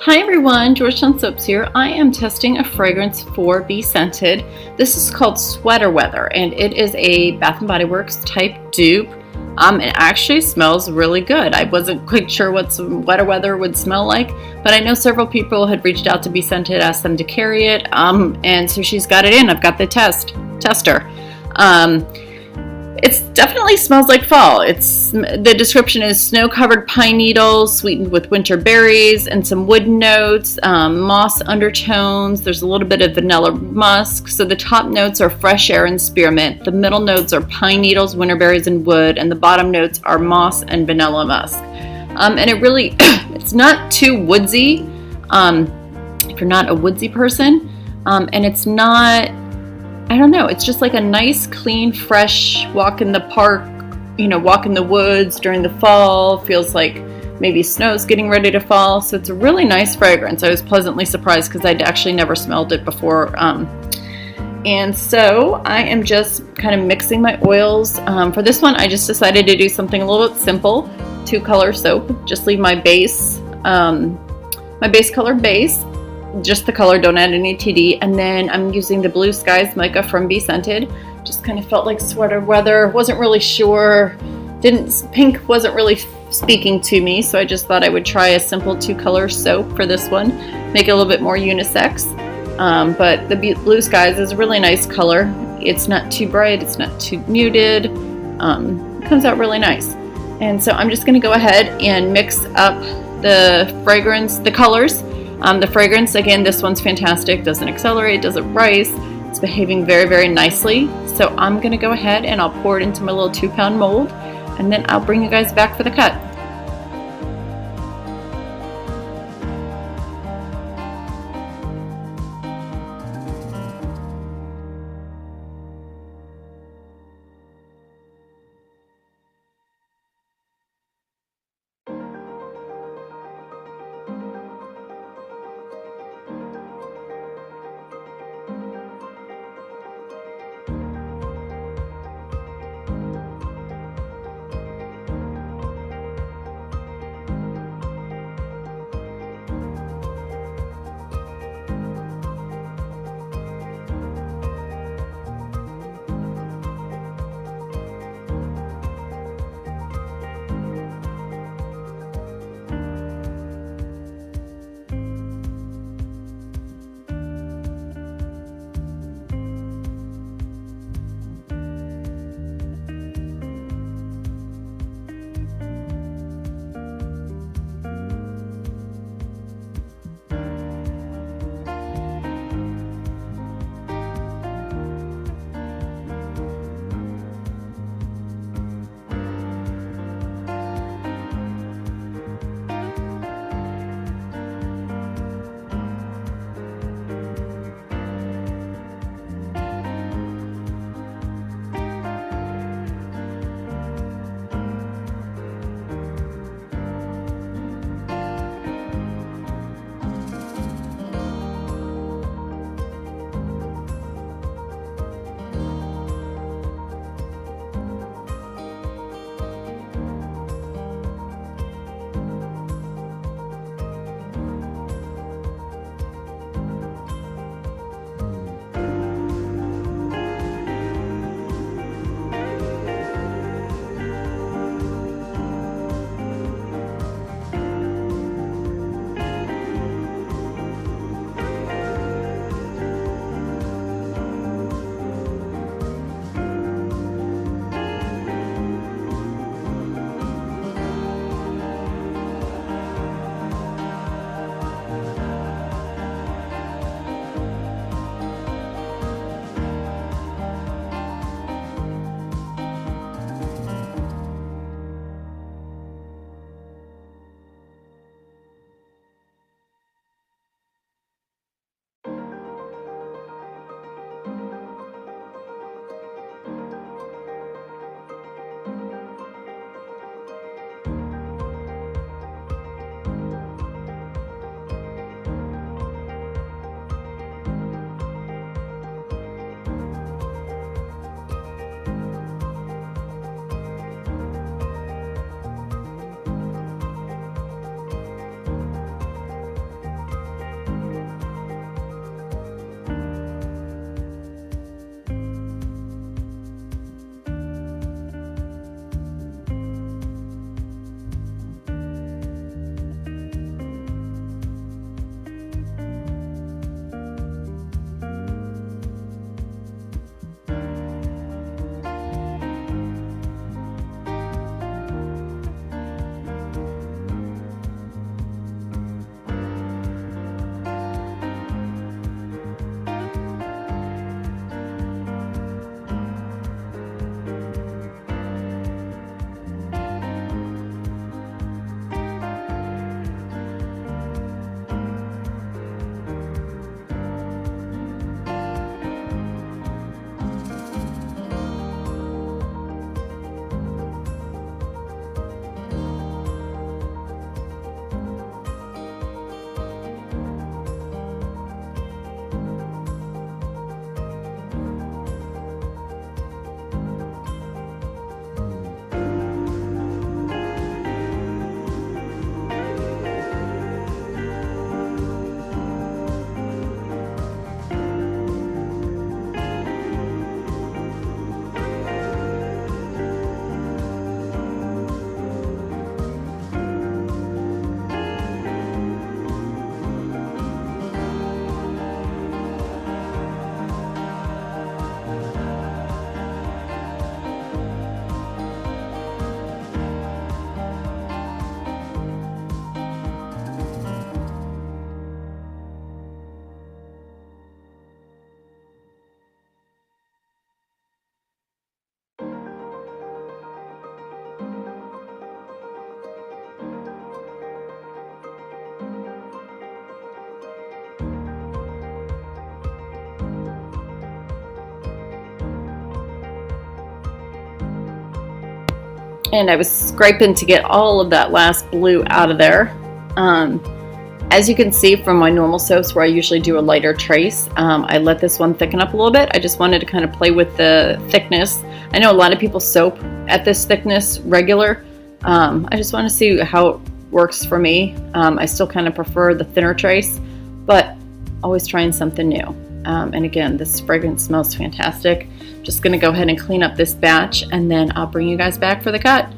Hi everyone, Georgetown Soaps here. I am testing a fragrance for BeScented. This is called Sweater Weather, and it is a Bath & Body Works type dupe. It actually smells really good. I wasn't quite sure what some Sweater Weather would smell like, but I know several people had reached out to BeScented, asked them to carry it, and so she's got it in. I've got the tester. It definitely smells like fall. The description is snow-covered pine needles, sweetened with winter berries, and some wood notes, moss undertones. There's a little bit of vanilla musk. So the top notes are fresh air and spearmint. The middle notes are pine needles, winter berries, and wood, and the bottom notes are moss and vanilla musk. And it really, it's not too woodsy. If you're not a woodsy person, and it's not. I don't know, it's just like a nice, clean, fresh walk in the park, walk in the woods during the fall. Feels like maybe snow's getting ready to fall. So it's a really nice fragrance. I was pleasantly surprised because I'd actually never smelled it before. And so I am just kind of mixing my oils. For this one, I just decided to do something a little bit simple. 2-color soap. Just leave my base color base. Just the color, don't add any TD, and then I'm using the Blue Skies mica from BeScented. Just kind of felt like Sweater Weather, wasn't really sure, pink wasn't really speaking to me, so I just thought I would try a simple 2-color soap for this one, make it a little bit more unisex. But the Blue Skies is a really nice color. It's not too bright, it's not too muted, it comes out really nice. And so I'm just going to go ahead and mix up the fragrance, the colors. The fragrance, again, this one's fantastic. Doesn't accelerate, doesn't rise. It's behaving very, very nicely. So I'm going to go ahead and I'll pour it into my little 2-pound mold, and then I'll bring you guys back for the cut. And I was scraping to get all of that last blue out of there. As you can see from my normal soaps where I usually do a lighter trace, I let this one thicken up a little bit. I just wanted to kind of play with the thickness. I know a lot of people soap at this thickness regular. I just want to see how it works for me. I still kind of prefer the thinner trace, but always trying something new. And again, this fragrance smells fantastic. Just going to go ahead and clean up this batch, and then I'll bring you guys back for the cut.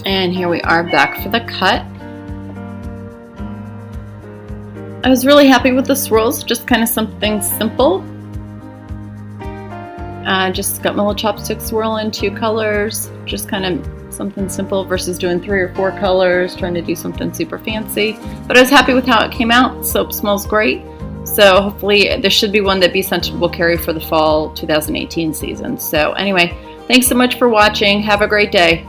And here we are back for the cut. I was really happy with the swirls, just kind of something simple. Just got my little chopstick swirl in 2 colors, just kind of something simple versus doing 3 or 4 colors, trying to do something super fancy. But I was happy with how it came out. Soap smells great. So hopefully this should be one that BeScented will carry for the fall 2018 season. So anyway, thanks so much for watching. Have a great day.